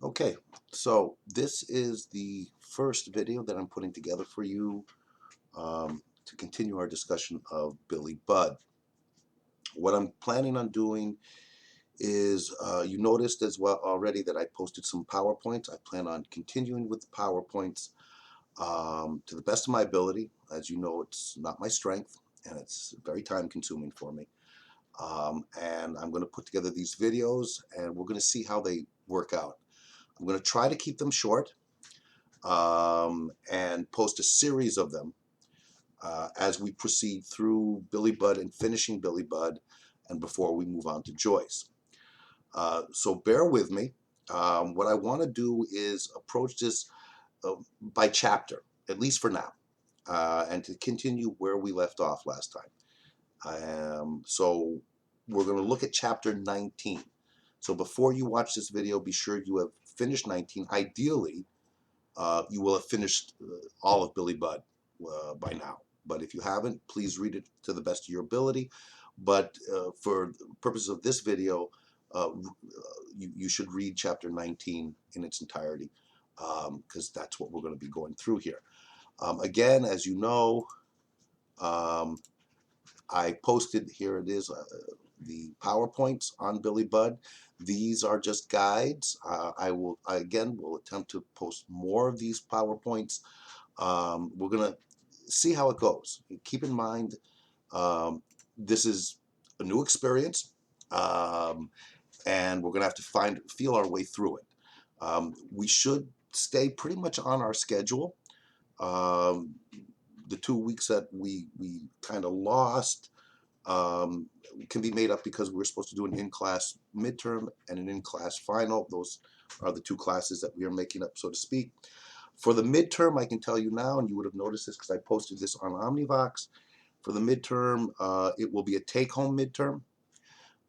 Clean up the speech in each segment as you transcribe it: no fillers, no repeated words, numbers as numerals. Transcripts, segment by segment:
Okay, so this is the first video that I'm putting together for you to continue our discussion of Billy Budd. What I'm planning on doing is, you noticed as well already that I posted some PowerPoints. I plan on continuing with the PowerPoints to the best of my ability. As you know, it's not my strength and it's very time consuming for me. And I'm going to put together these videos and we're going to see how they work out. I'm going to try to keep them short and post a series of them as we proceed through Billy Budd and finishing Billy Budd and before we move on to Joyce. So bear with me. What I want to do is approach this by chapter, at least for now, and to continue where we left off last time. So we're going to look at chapter 19. So before you watch this video, be sure you have finished 19. Ideally, you will have finished all of Billy Budd by now. But if you haven't, please read it to the best of your ability. But for the purposes of this video, you should read chapter 19 in its entirety because that's what we're going to be going through here. Again, as you know, I posted, here it is, the PowerPoints on Billy Budd. These are just guides. I again will attempt to post more of these PowerPoints. We're gonna see how it goes. Keep in mind, this is a new experience, and we're gonna have to feel our way through it. We should stay pretty much on our schedule. Um, the 2 weeks that we kind of lost can be made up because we're supposed to do an in-class midterm and an in-class final. Those are the two classes that we are making up, so to speak. For the midterm, I can tell you now, and you would have noticed this because I posted this on Omnivox. For the midterm, it will be a take-home midterm.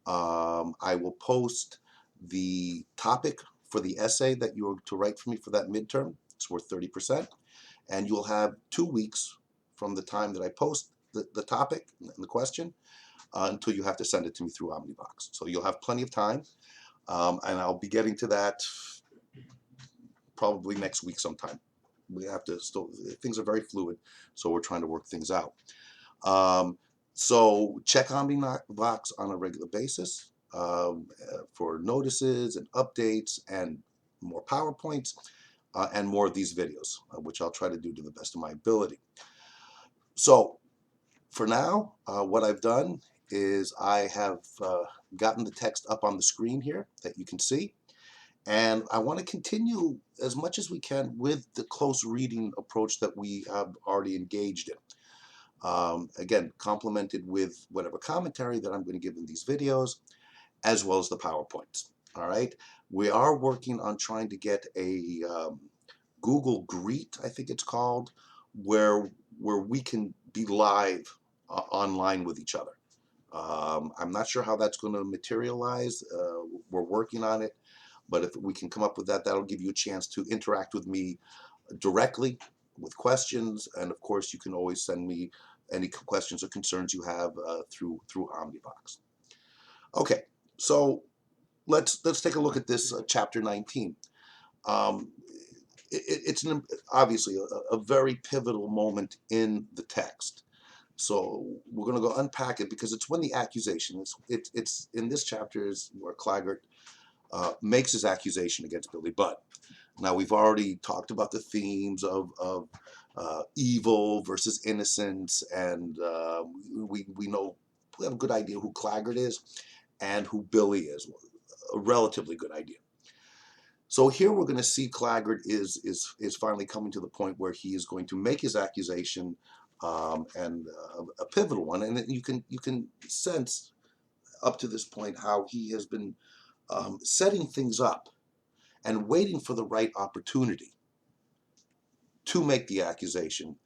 I will post the topic for the essay that you're to write for me for that midterm. It's worth 30%. And you'll have 2 weeks from the time that I post the topic and the question until you have to send it to me through Omnivox. So you'll have plenty of time, and I'll be getting to that probably next week sometime. We have to still, things are very fluid, so we're trying to work things out. So check Omnivox on a regular basis for notices and updates and more PowerPoints and more of these videos, which I'll try to do to the best of my ability. So for now, what I've done is I have gotten the text up on the screen here that you can see. And I want to continue as much as we can with the close reading approach that we have already engaged in. Again, complemented with whatever commentary that I'm going to give in these videos, as well as the PowerPoints. All right. We are working on trying to get a Google Greet, I think it's called, where we can be live online with each other. I'm not sure how that's going to materialize. We're working on it, but if we can come up with that, that'll give you a chance to interact with me directly with questions, and of course, you can always send me any questions or concerns you have through Omnivox. Okay, so let's take a look at this chapter 19. Um, it's obviously a very pivotal moment in the text. So we're going to go unpack it because it's when the accusation is. It's in this chapter is where Claggart makes his accusation against Billy Budd. Now we've already talked about the themes of evil versus innocence, and we know we have a good idea who Claggart is and who Billy is. A relatively good idea. So here we're going to see Claggart is finally coming to the point where he is going to make his accusation, and a pivotal one. And you can sense up to this point how he has been setting things up and waiting for the right opportunity to make the accusation,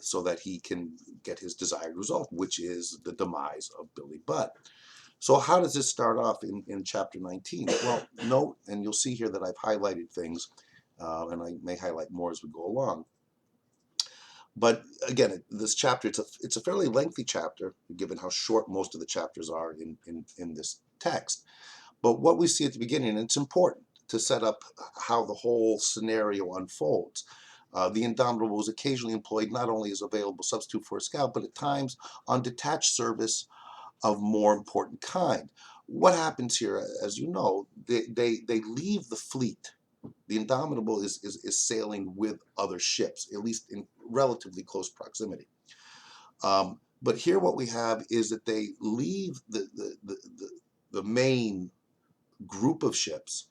so that he can get his desired result, which is the demise of Billy Budd. So how does this start off in chapter 19? Well, note, and you'll see here that I've highlighted things, and I may highlight more as we go along. But again, this chapter, it's a fairly lengthy chapter, given how short most of the chapters are in this text. But what we see at the beginning, and it's important to set up how the whole scenario unfolds. The Indomitable was occasionally employed not only as available substitute for a scout, but at times on detached service of more important kind. What happens here, as you know, they leave the fleet. The Indomitable is sailing with other ships, at least in relatively close proximity. But here what we have is that they leave the main group of ships,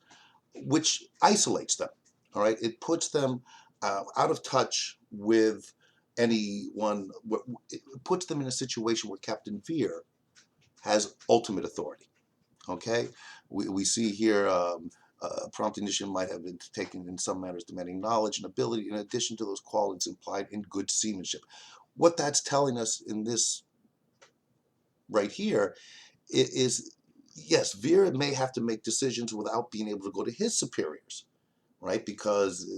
which isolates them. All right, it puts them out of touch with anyone. It puts them in a situation where Captain Veer has ultimate authority. Okay, we see here prompt initiative might have been taken in some matters demanding knowledge and ability in addition to those qualities implied in good seamanship. What that's telling us in this right here is yes, Veer may have to make decisions without being able to go to his superiors, right? Because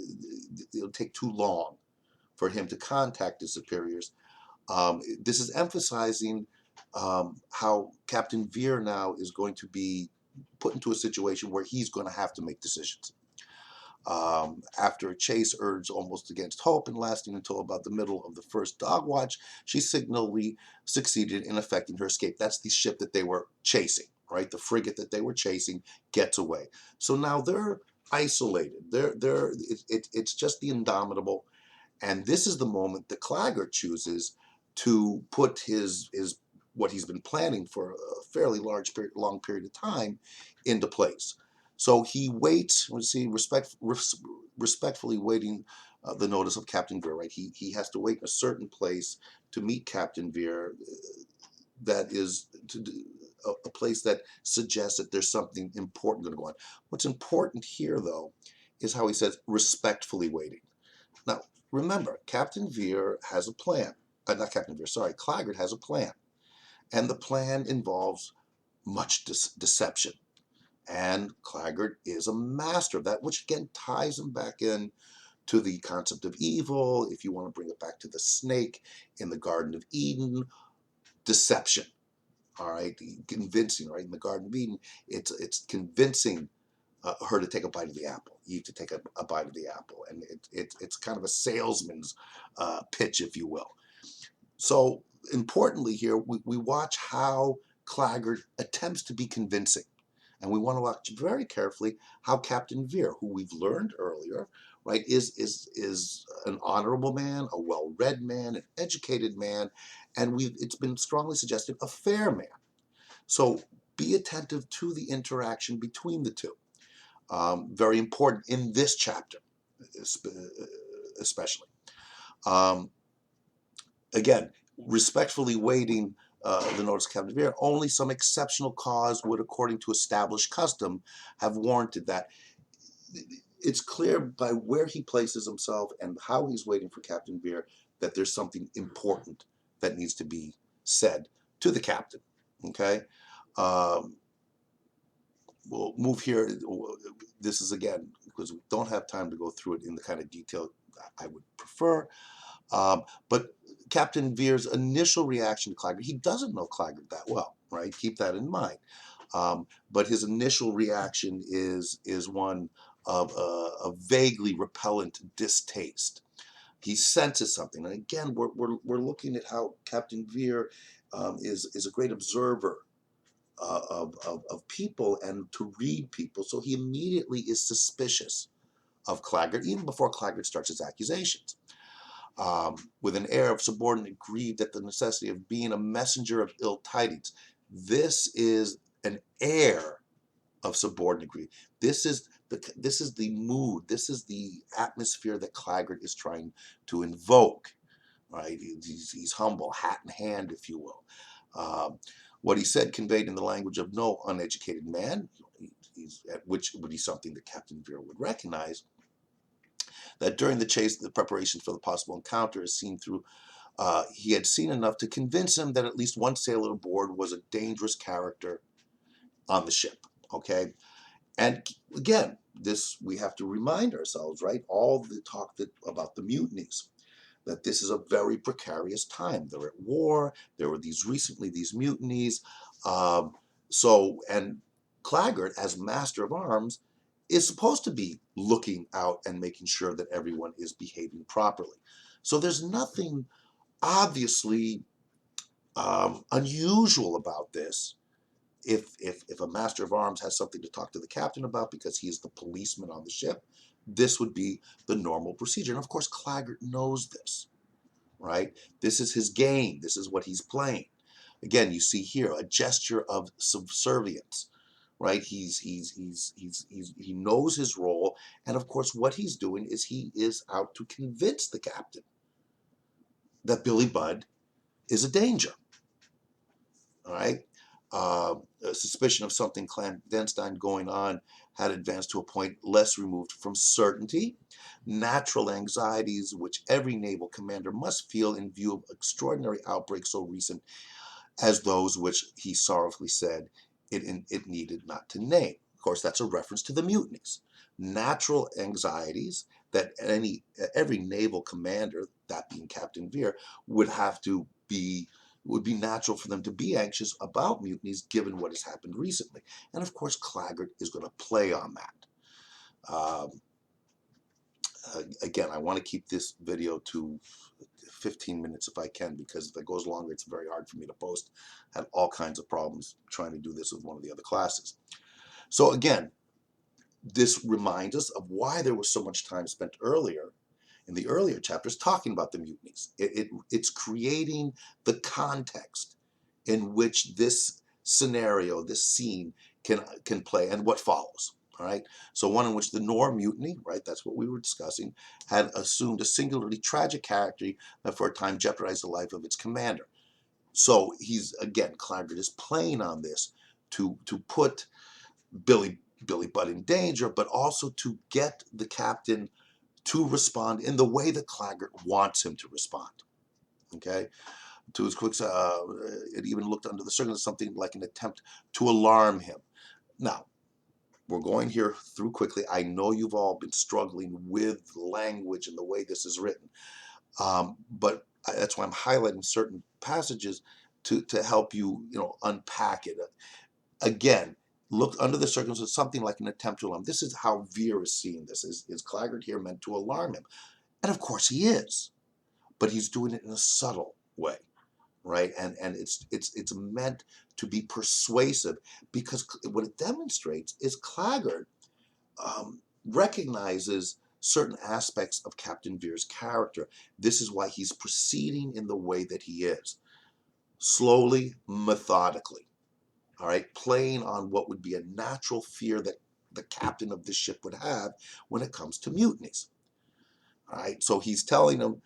it'll take too long for him to contact his superiors. This is emphasizing how Captain Veer now is going to be put into a situation where he's going to have to make decisions. After a chase urged almost against hope and lasting until about the middle of the first dog watch, she signally succeeded in effecting her escape. That's the ship that they were chasing, right? The frigate that they were chasing gets away. So now they're isolated. It's just the Indomitable, and this is the moment that Claggart chooses to put his what he's been planning for a fairly long period of time into place. So he waits. Let's see, respectfully waiting the notice of Captain Veer. Right, he has to wait in a certain place to meet Captain Veer. That is a place that suggests that there's something important going to go on. What's important here, though, is how he says respectfully waiting. Now, remember, Captain Veer has a plan. Not Captain Veer, sorry, Claggart has a plan. And the plan involves much deception. And Claggart is a master of that, which again ties him back in to the concept of evil. If you want to bring it back to the snake in the Garden of Eden, deception. All right, convincing, right? In the Garden of Eden, it's convincing her to take a bite of the apple, Eve to take a bite of the apple. And it's kind of a salesman's pitch, if you will. So importantly here, we watch how Claggart attempts to be convincing. And we want to watch very carefully how Captain Veer, who we've learned earlier, right, is an honorable man, a well-read man, an educated man, and it's been strongly suggested a fair man. So be attentive to the interaction between the two. Very important in this chapter, especially. Again, respectfully waiting the notice of Captain Veer, only some exceptional cause would, according to established custom, have warranted that. It's clear by where he places himself and how he's waiting for Captain Veer that there's something important that needs to be said to the captain. Okay? We'll move here. This is, again, because we don't have time to go through it in the kind of detail I would prefer. But Captain Veer's initial reaction to Claggart, he doesn't know Claggart that well, right? Keep that in mind. But his initial reaction is one of a vaguely repellent distaste. He senses something, and again, we're looking at how Captain Veer is a great observer of people and to read people. So he immediately is suspicious of Claggart, even before Claggart starts his accusations. With an air of subordinate grieved at the necessity of being a messenger of ill tidings. This is an air of subordinate grief. This is the mood. This is the atmosphere that Claggart is trying to invoke. Right? He's humble, hat in hand, if you will. What he said conveyed in the language of no uneducated man, which would be something that Captain Veer would recognize. That during the chase, the preparations for the possible encounter is seen through. He had seen enough to convince him that at least one sailor aboard was a dangerous character on the ship. Okay, and again, this we have to remind ourselves, right? All the talk about the mutinies, that this is a very precarious time. They're at war. There were these mutinies. And Claggart, as master of arms, is supposed to be looking out and making sure that everyone is behaving properly. So there's nothing obviously unusual about this. If a master of arms has something to talk to the captain about because he is the policeman on the ship, this would be the normal procedure. And of course, Claggart knows this, right? This is his game. This is what he's playing. Again, you see here a gesture of subservience, right? He knows his role, and of course, what he's doing is he is out to convince the captain that Billy Budd is a danger. All right. A suspicion of something clandestine going on had advanced to a point less removed from certainty. Natural anxieties which every naval commander must feel in view of extraordinary outbreaks so recent as those which he sorrowfully said it needed not to name. Of course, that's a reference to the mutinies. Natural anxieties that every naval commander, that being Captain Veer, would be natural for them to be anxious about mutinies given what has happened recently. And of course, Claggart is going to play on that. Again, I want to keep this video to 15 minutes if I can, because if it goes longer, it's very hard for me to post. I had all kinds of problems trying to do this with one of the other classes. So again, this reminds us of why there was so much time spent earlier in the earlier chapters talking about the mutinies. It's creating the context in which this scenario, this scene can play, and what follows. All right. So one in which the Nore mutiny, right, that's what we were discussing, had assumed a singularly tragic character that for a time jeopardized the life of its commander. So he's, again, Claggart is playing on this to put Billy Budd in danger, but also to get the captain to respond in the way that Claggart wants him to respond. Okay. To his quick, it even looked under the surface something like an attempt to alarm him. Now, we're going here through quickly. I know you've all been struggling with language and the way this is written, but that's why I'm highlighting certain passages to help you, unpack it. Again, look under the circumstances, something like an attempt to alarm. This is how Veer is seeing this. Is Claggart here meant to alarm him? And of course he is, but he's doing it in a subtle way, right? And it's meant to be persuasive, because what it demonstrates is Claggart recognizes certain aspects of Captain Veer's character. This is why he's proceeding in the way that he is, slowly, methodically. All right, playing on what would be a natural fear that the captain of this ship would have when it comes to mutinies. All right, so he's telling them,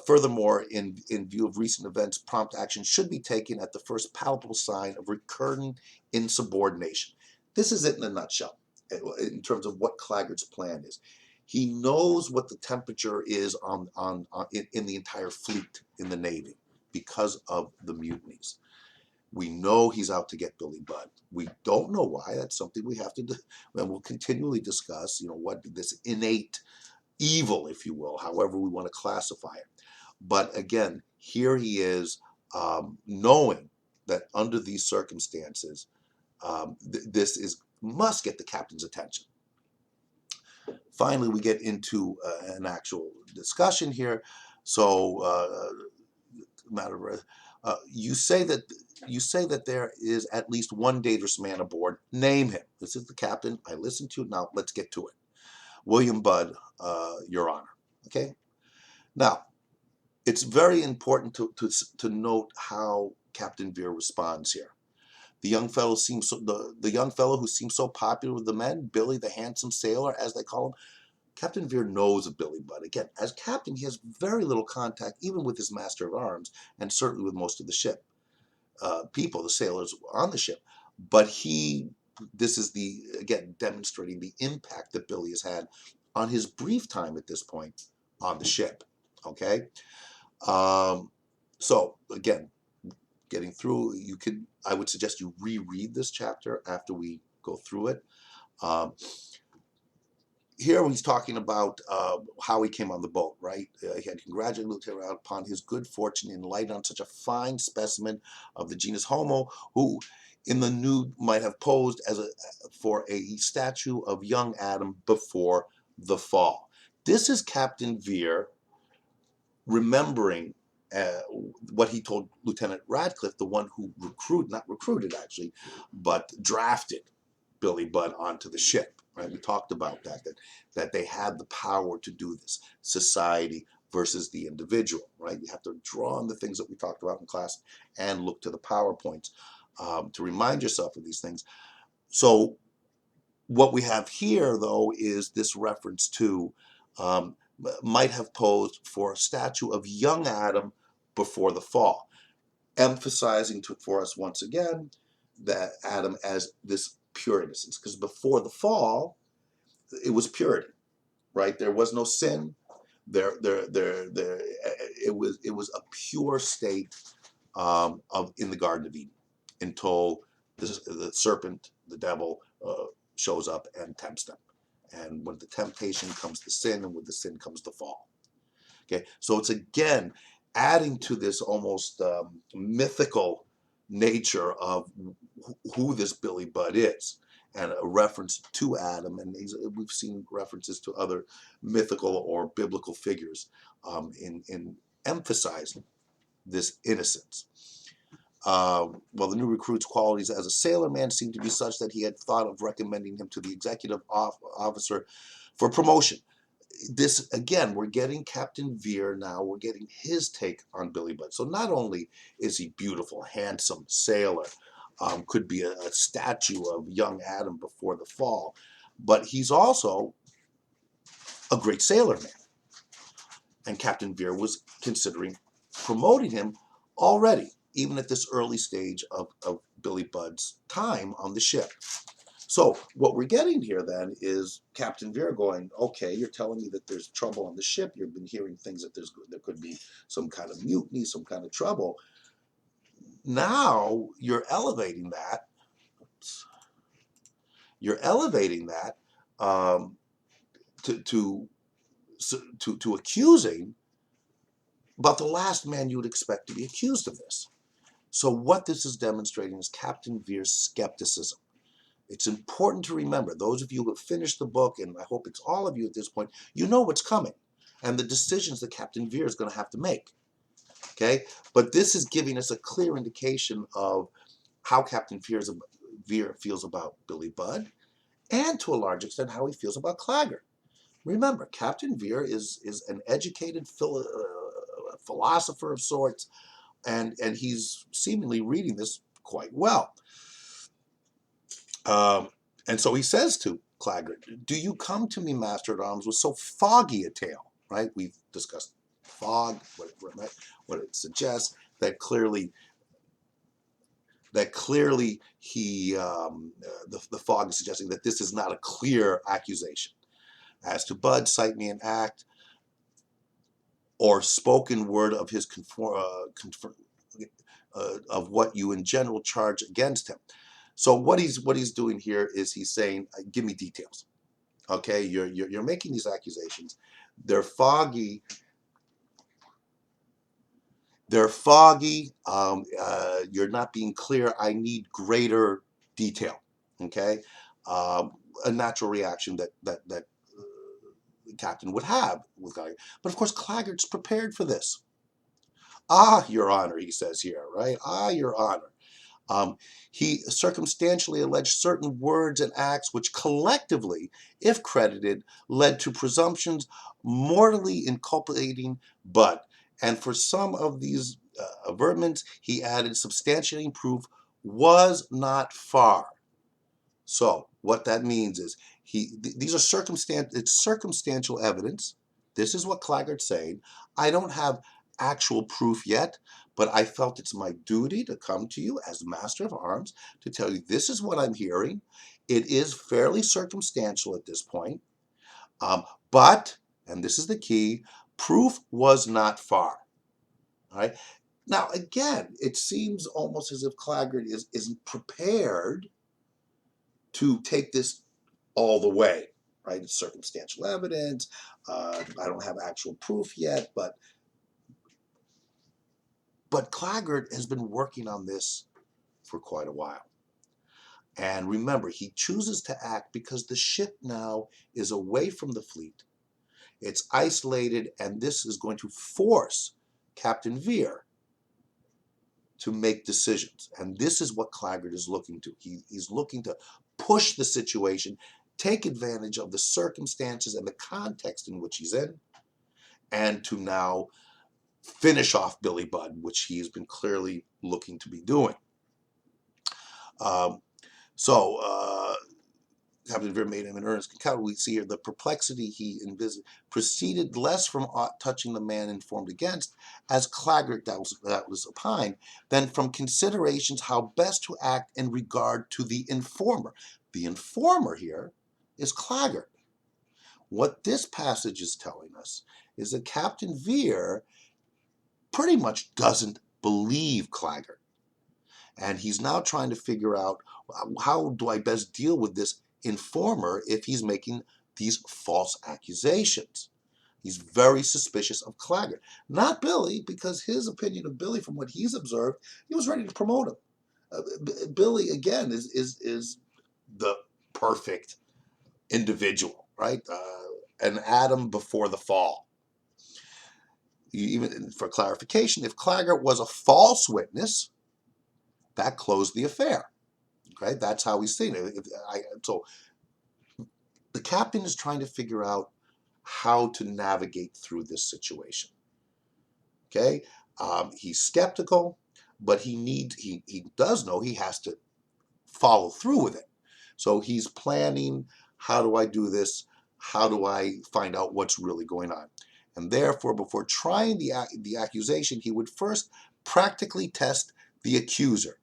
furthermore, in view of recent events, prompt action should be taken at the first palpable sign of recurring insubordination. This is it in a nutshell, in terms of what Claggart's plan is. He knows what the temperature is in the entire fleet in the Navy because of the mutinies. We know he's out to get Billy Budd. We don't know why. That's something we have to do, and we'll continually discuss, what this innate evil, if you will, however we want to classify it. But again, here he is, knowing that under these circumstances, this must get the captain's attention. Finally, we get into an actual discussion here. So, you say that there is at least one dangerous man aboard. Name him. This is the captain. I listened to it. Now let's get to it. William Budd, Your Honor. Okay. Now, it's very important to note how Captain Veer responds here. The young fellow the young fellow who seems so popular with the men, Billy the handsome sailor, as they call him. Captain Veer knows of Billy Budd. Again, as captain, he has very little contact, even with his master of arms, and certainly with most of the ship people, the sailors on the ship. But this is again, demonstrating the impact that Billy has had on his brief time at this point on the ship. Okay. So again, getting through, I would suggest you reread this chapter after we go through it. Here he's talking about how he came on the boat, right? He had congratulated Lieutenant upon his good fortune in lighting on such a fine specimen of the genus Homo, who in the nude might have posed as for a statue of young Adam before the fall. This is Captain Veer remembering uh, what he told Lieutenant Radcliffe, the one who not recruited actually, but drafted Billy Budd onto the ship. Right? We talked about that they had the power to do this. Society versus the individual. Right? You have to draw on the things that we talked about in class and look to the PowerPoints to remind yourself of these things. So what we have here, though, is this reference to um, might have posed for a statue of young Adam before the fall, emphasizing for us once again that Adam as this pure innocence, because before the fall, it was purity, right? There was no sin. It was a pure state of in the Garden of Eden until the serpent, the devil, shows up and tempts them. And with the temptation comes the sin, and with the sin comes the fall. Okay, so it's again adding to this almost mythical nature of who this Billy Budd is, and a reference to Adam, and we've seen references to other mythical or biblical figures in emphasizing this innocence. Well, the new recruit's qualities as a sailorman seemed to be such that he had thought of recommending him to the executive officer for promotion. This, again, we're getting Captain Veer now, we're getting his take on Billy Budd. So not only is he beautiful, handsome sailor, could be a statue of young Adam before the fall, but he's also a great sailorman. And Captain Veer was considering promoting him already, even at this early stage of Billy Budd's time on the ship. So what we're getting here then is Captain Veer going, okay, you're telling me that there's trouble on the ship. You've been hearing things that there could be some kind of mutiny, some kind of trouble. Now you're elevating that. You're elevating that um, to accusing about the last man you would expect to be accused of this. So what this is demonstrating is Captain Veer's skepticism. It's important to remember, those of you who have finished the book, and I hope it's all of you at this point, you know what's coming and the decisions that Captain Veer is going to have to make. Okay? But this is giving us a clear indication of how Captain Veer feels about Billy Budd, and to a large extent how he feels about Claggart. Remember, Captain Veer is an educated philosopher of sorts, and he's seemingly reading this quite well. And so he says to Claggart, do you come to me, Master at Arms, with so foggy a tale? Right? We've discussed fog, what it suggests, that clearly he the fog is suggesting that this is not a clear accusation. As to Budd, cite me an act or spoken word of his of what you in general charge against him. So what he's doing here is he's saying, give me details. Okay, you're making these accusations. They're foggy. They're foggy. You're not being clear. I need greater detail. Okay, a natural reaction that Captain would have with Claggart. But of course, Claggart's prepared for this. Ah, Your Honor, he says here, right? Ah, Your Honor. He circumstantially alleged certain words and acts which collectively, if credited, led to presumptions mortally inculpating Budd. And for some of these averments, he added substantiating proof was not far. So what that means is these are it's circumstantial evidence. This is what Claggart's saying. I don't have actual proof yet, but I felt it's my duty to come to you as Master of Arms to tell you this is what I'm hearing. It is fairly circumstantial at this point, but, and this is the key, proof was not far. All right. Now, again, it seems almost as if Claggart isn't prepared to take this all the way, right? It's circumstantial evidence. I don't have actual proof yet, but Claggart has been working on this for quite a while. And remember, he chooses to act because the ship now is away from the fleet. It's isolated, and this is going to force Captain Veer to make decisions. And this is what Claggart is looking to. He's looking to push the situation, take advantage of the circumstances and the context in which he's in, and to now finish off Billy Budd, which he has been clearly looking to be doing. Um, so, Captain Veer made him an earnest encounter. We see here the perplexity he envisaged proceeded less from aught touching the man informed against, as Claggart that was opined, than from considerations how best to act in regard to the informer. The informer here is Claggart. What this passage is telling us is that Captain Veer pretty much doesn't believe Claggart. And he's now trying to figure out, how do I best deal with this informer if he's making these false accusations? He's very suspicious of Claggart. Not Billy, because his opinion of Billy, from what he's observed, he was ready to promote him. Billy, again, is the perfect individual, right? An Adam before the fall. Even for clarification, if Claggart was a false witness, that closed the affair. Okay, that's how he's seen it. So the captain is trying to figure out how to navigate through this situation. Okay, he's skeptical, but he does know he has to follow through with it. So he's planning, how do I do this? How do I find out what's really going on? And therefore, before trying the accusation, he would first practically test the accuser.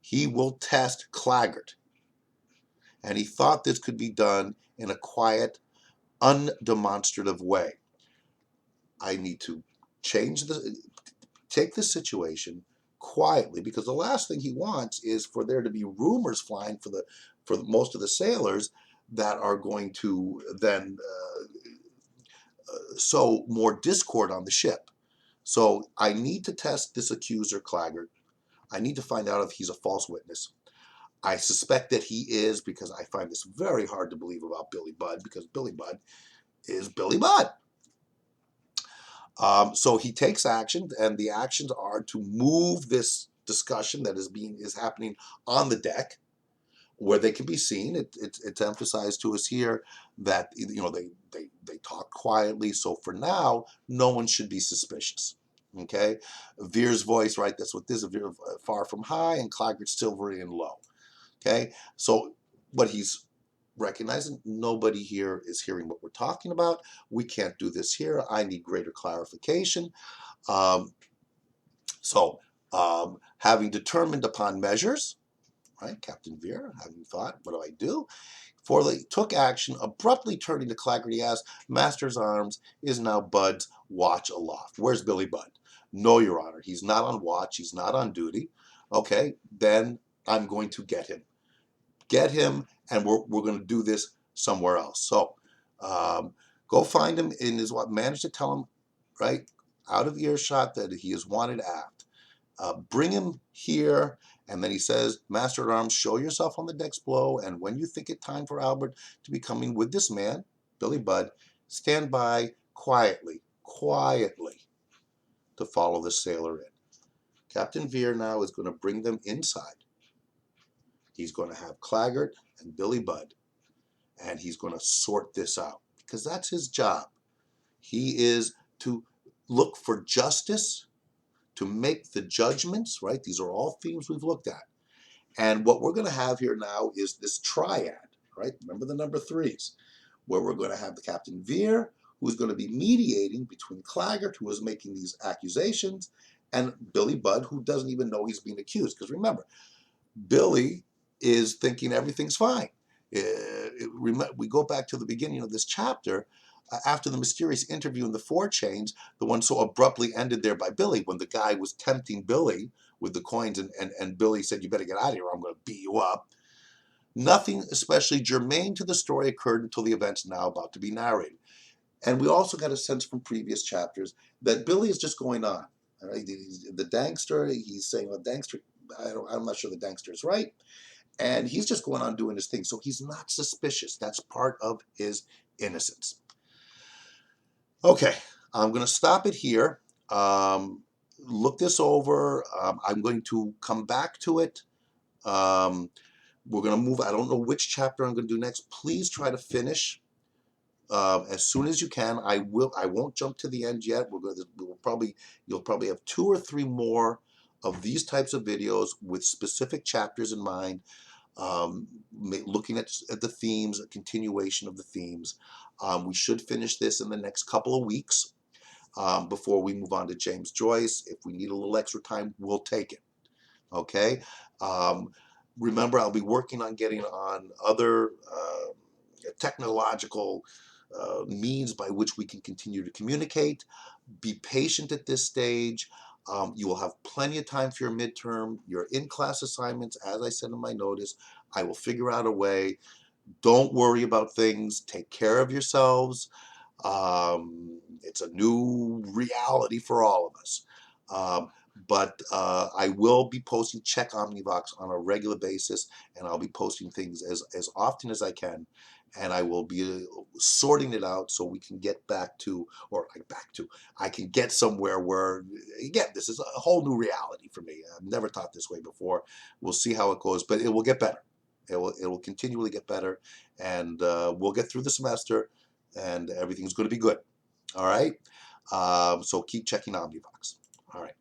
He will test Claggart. And he thought this could be done in a quiet, undemonstrative way. I need to take the situation quietly, because the last thing he wants is for there to be rumors flying for most of the sailors that are going to then sow more discord on the ship. So I need to test this accuser, Claggart. I need to find out if he's a false witness. I suspect that he is, because I find this very hard to believe about Billy Budd, because Billy Budd is Billy Budd. So he takes action, and the actions are to move this discussion that is happening on the deck, where they can be seen. It's emphasized to us here that they talk quietly. So for now, no one should be suspicious. Okay, Veer's voice, right? That's what this is. Veer far from high, and Claggart's silvery and low. Okay, so what he's recognizing, nobody here is hearing what we're talking about. We can't do this here. I need greater clarification. Um, Having determined upon measures, right, Captain Veer, having thought, what do I do? For they took action, abruptly turning to Claggart, he asked, Master's arms, is now Budd's watch aloft? Where's Billy Budd? No, Your Honor, he's not on watch, he's not on duty. Okay, then I'm going to get him. Get him, and we're going to do this somewhere else. So go find him in his what? Manage to tell him, right, out of earshot, that he is wanted aft. Bring him here, and then he says, Master at Arms, show yourself on the decks below, and when you think it time for Albert to be coming with this man, Billy Budd, stand by quietly, to follow the sailor in. Captain Veer now is going to bring them inside. He's going to have Claggart and Billy Budd, and he's going to sort this out, because that's his job. He is to look for justice, to make the judgments, right? These are all themes we've looked at. And what we're going to have here now is this triad, right? Remember the number threes, where we're going to have the Captain Veer, who's going to be mediating between Claggart, who is making these accusations, and Billy Budd, who doesn't even know he's being accused. Because remember, Billy is thinking everything's fine. We go back to the beginning of this chapter. After the mysterious interview in the Four Chains, the one so abruptly ended there by Billy, when the guy was tempting Billy with the coins, and Billy said, you better get out of here or I'm going to beat you up. Nothing especially germane to the story occurred until the events now about to be narrated. And we also got a sense from previous chapters that Billy is just going on. Right? The Dankster, he's saying, well, Dankster, I'm not sure the Dankster is right. and he's just going on doing his thing. So he's not suspicious. That's part of his innocence. Okay, I'm going to stop it here. Look this over. I'm going to come back to it. We're going to move. I don't know which chapter I'm going to do next. Please try to finish as soon as you can. I will. I won't jump to the end yet. You'll probably have 2 or 3 more of these types of videos with specific chapters in mind, looking at the themes, a continuation of the themes. We should finish this in the next couple of weeks before we move on to James Joyce. If we need a little extra time, we'll take it. Okay. Remember, I'll be working on getting on other technological means by which we can continue to communicate. Be patient at this stage. You will have plenty of time for your midterm, your in-class assignments. As I said in my notice, I will figure out a way. Don't worry about things. Take care of yourselves. It's a new reality for all of us. But I will be posting Check Omnivox on a regular basis, and I'll be posting things as often as I can, and I will be sorting it out so we can get I can get somewhere where, again, this is a whole new reality for me. I've never taught this way before. We'll see how it goes, but it will get better. It will continually get better, and we'll get through the semester, and everything's going to be good. All right. So keep checking Omnivox. All right.